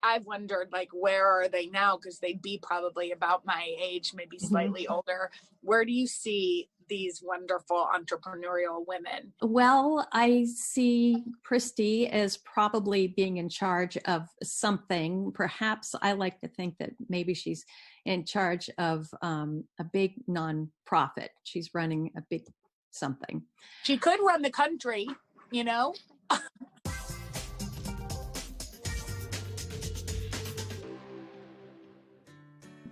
I've wondered, like, where are they now? Because they'd be probably about my age, maybe slightly older. Where do you see these wonderful entrepreneurial women? Well, I see Christy as probably being in charge of something. Perhaps I like to think that maybe she's in charge of a big nonprofit. She's running a big something. She could run the country, you know?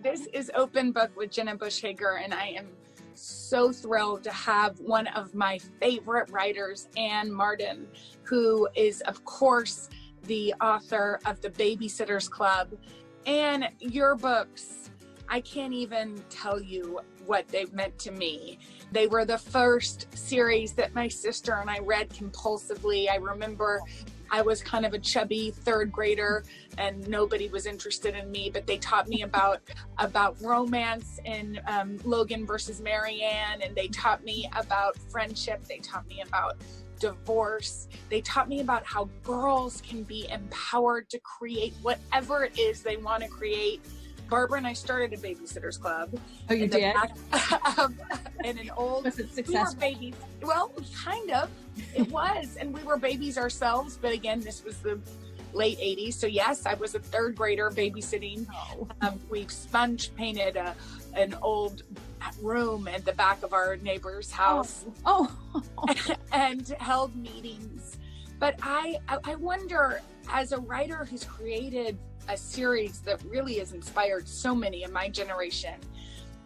This is Open Book with Jenna Bush Hager, and I am so thrilled to have one of my favorite writers, Anne Martin, who is, of course, the author of the BabySitters Club. And your books, I can't even tell you what they've meant to me. They were the first series that my sister and I read compulsively. I remember I was kind of a chubby third grader and nobody was interested in me, but they taught me about romance in Logan versus Marianne, and they taught me about friendship. They taught me about divorce. They taught me about how girls can be empowered to create whatever it is they want to create. Barbara and I started a BabySitters Club. Oh, you did? In an old, was it successful? We were babies. Well, kind of. It was. And we were babies ourselves. But again, this was the late 80s. So yes, I was a third grader babysitting. Oh. We sponge painted an old room at the back of our neighbor's house. Oh. And held meetings. But I wonder, as a writer who's created a series that really has inspired so many in my generation,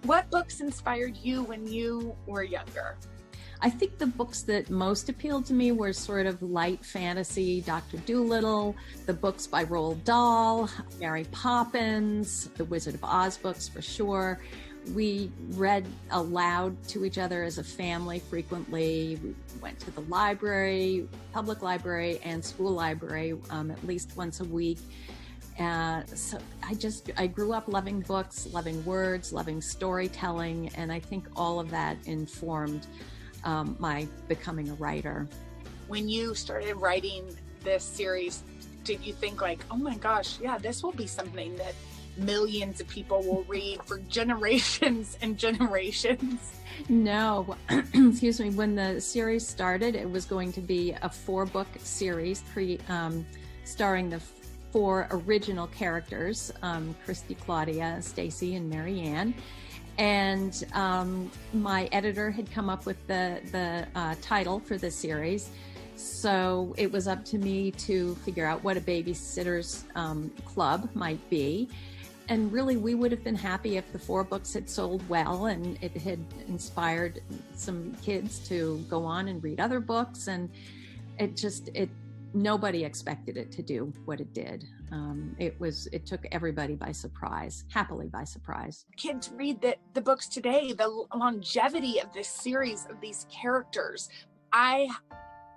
what books inspired you when you were younger? I think the books that most appealed to me were sort of light fantasy, Dr. Dolittle, the books by Roald Dahl, Mary Poppins, the Wizard of Oz books for sure. We read aloud to each other as a family frequently. We went to the library, public library and school library at least once a week. So I grew up loving books, loving words, loving storytelling, and I think all of that informed my becoming a writer. When you started writing this series, did you think like, oh my gosh, yeah, this will be something that millions of people will read for generations and generations? No, excuse me. When the series started, it was going to be a 4-book series starring the 4 original characters, Christy, Claudia, Stacy, and Marianne. And my editor had come up with the title for the series. So it was up to me to figure out what a BabySitters Club might be. And really, we would have been happy if the 4 books had sold well and it had inspired some kids to go on and read other books. And nobody expected it to do what it did. It took everybody by surprise, happily by surprise. Kids read the books today, the longevity of this series of these characters. I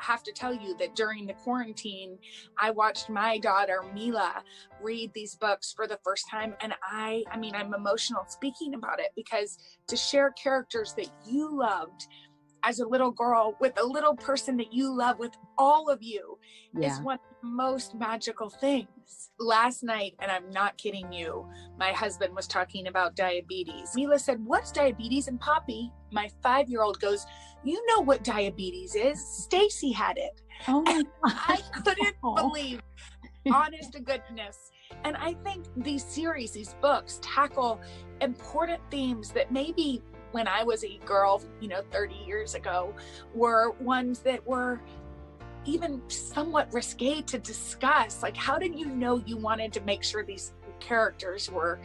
have to tell you that during the quarantine, I watched my daughter Mila read these books for the first time, and I'm emotional speaking about it, because to share characters that you loved as a little girl with a little person that you love with all of you is one of the most magical things. Last night, and I'm not kidding you, my husband was talking about diabetes. Mila said, "What's diabetes?" And Poppy, my 5-year-old, goes, "You know what diabetes is. Stacy had it." Oh my God. I couldn't believe, honest to goodness. And I think these series, these books tackle important themes that maybe when I was a girl, 30 years ago, were ones that were even somewhat risque to discuss. Like, how did you know you wanted to make sure these characters were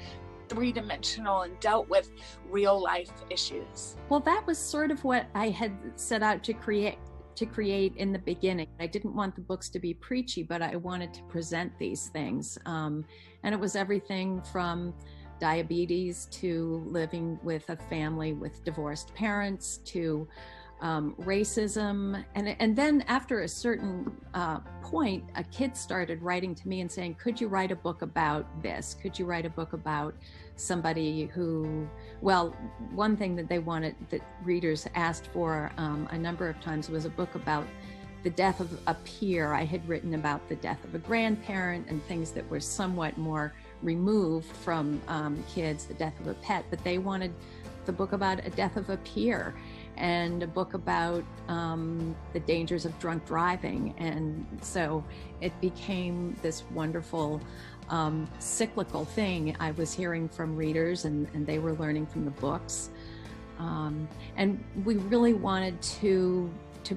3-dimensional and dealt with real life issues? Well, that was sort of what I had set out to create in the beginning. I didn't want the books to be preachy, but I wanted to present these things. And it was everything from diabetes to living with a family with divorced parents to racism. And then after a certain point, a kid started writing to me and saying, "Could you write a book about this? Could you write a book about somebody who," well, one thing that they wanted, that readers asked for a number of times, was a book about the death of a peer. I had written about the death of a grandparent and things that were somewhat more removed from kids, the death of a pet, but they wanted the book about a death of a peer and a book about the dangers of drunk driving. And so it became this wonderful cyclical thing. I was hearing from readers and they were learning from the books. And we really wanted to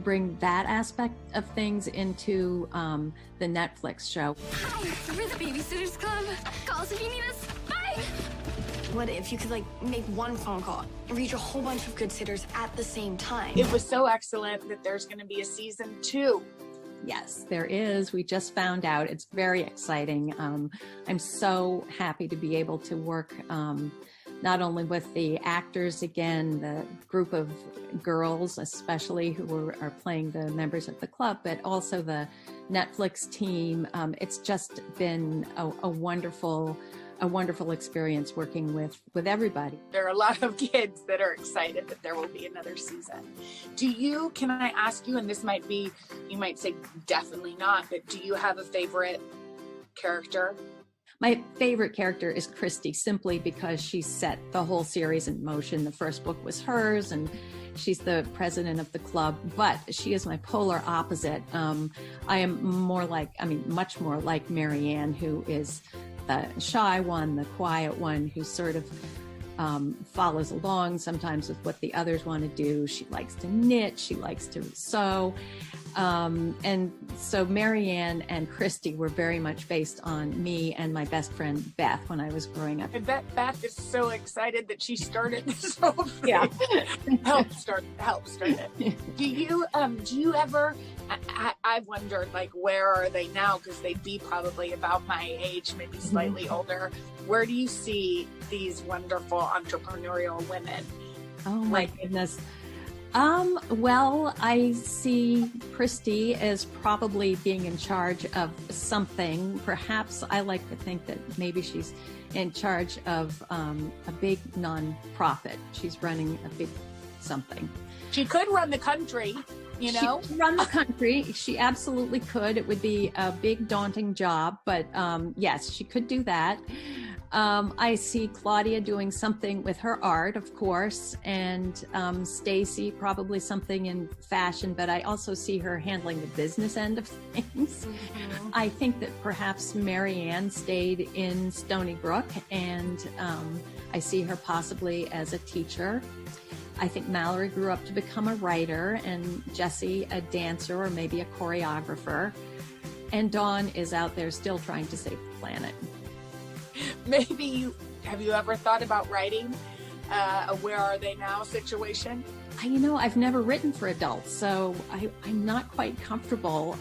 bring that aspect of things into the Netflix show. Hi, we're the BabySitters Club. Call us if you need us. Bye! What if you could, like, make one phone call and reach a whole bunch of good sitters at the same time? It was so excellent that there's going to be a season 2. Yes, there is. We just found out. It's very exciting. I'm so happy to be able to work not only with the actors, again, the group of girls, especially who are playing the members of the club, but also the Netflix team. It's just been a wonderful experience working with everybody. There are a lot of kids that are excited that there will be another season. Can I ask you, and this might be, you might say definitely not, but do you have a favorite character? My favorite character is Christy, simply because she set the whole series in motion. The first book was hers, and she's the president of the club, but she is my polar opposite. I am much more like Marianne, who is the shy one, the quiet one, who sort of follows along sometimes with what the others want to do. She likes to knit, she likes to sew. And so Marianne and Christy were very much based on me and my best friend Beth when I was growing up. I bet Beth is so excited that she started this whole thing. Yeah. help start it. Do you ever, I wondered, like, where are they now? Because they'd be probably about my age, maybe slightly older. Where do you see these wonderful entrepreneurial women? Oh my goodness. Well, I see Christy as probably being in charge of something. Perhaps I like to think that maybe she's in charge of a big nonprofit. She's running a big something. She could run the country, you know? She could run the country. She absolutely could. It would be a big, daunting job, but yes, she could do that. I see Claudia doing something with her art, of course, and Stacy probably something in fashion, but I also see her handling the business end of things. Mm-hmm. I think that perhaps Marianne stayed in Stony Brook, and I see her possibly as a teacher. I think Mallory grew up to become a writer, and Jessie a dancer or maybe a choreographer, and Dawn is out there still trying to save the planet. Have you ever thought about writing a Where Are They Now situation? I've never written for adults, so I'm not quite comfortable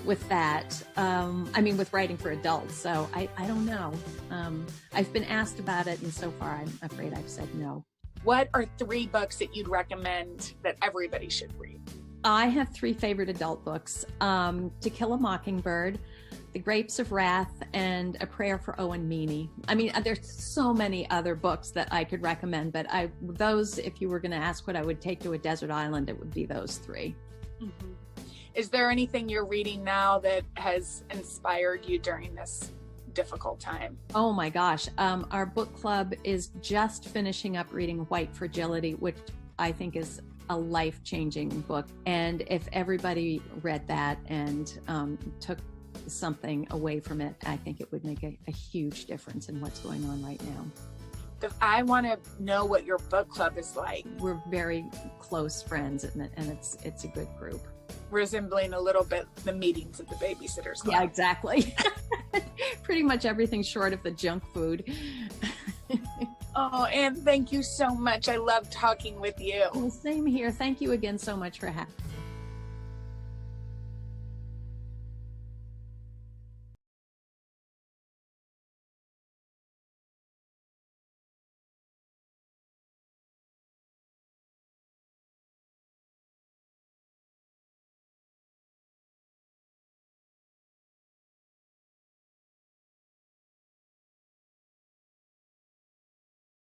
with that. With writing for adults, so I don't know. I've been asked about it, and so far I'm afraid I've said no. What are 3 books that you'd recommend that everybody should read? I have 3 favorite adult books: To Kill a Mockingbird, The Grapes of Wrath, and A Prayer for Owen Meany. There's so many other books that I could recommend, but those, if you were going to ask what I would take to a desert island, it would be those 3. Mm-hmm. Is there anything you're reading now that has inspired you during this difficult time? Oh my gosh. Our book club is just finishing up reading White Fragility, which I think is a life-changing book. And if everybody read that and took something away from it, I think it would make a huge difference in what's going on right now. I want to know what your book club is like. We're very close friends, and it's a good group. Resembling a little bit the meetings at the BabySitters Club. Yeah, exactly. Pretty much everything short of the junk food. Oh, Anne, thank you so much. I love talking with you. Well, same here. Thank you again so much for having me.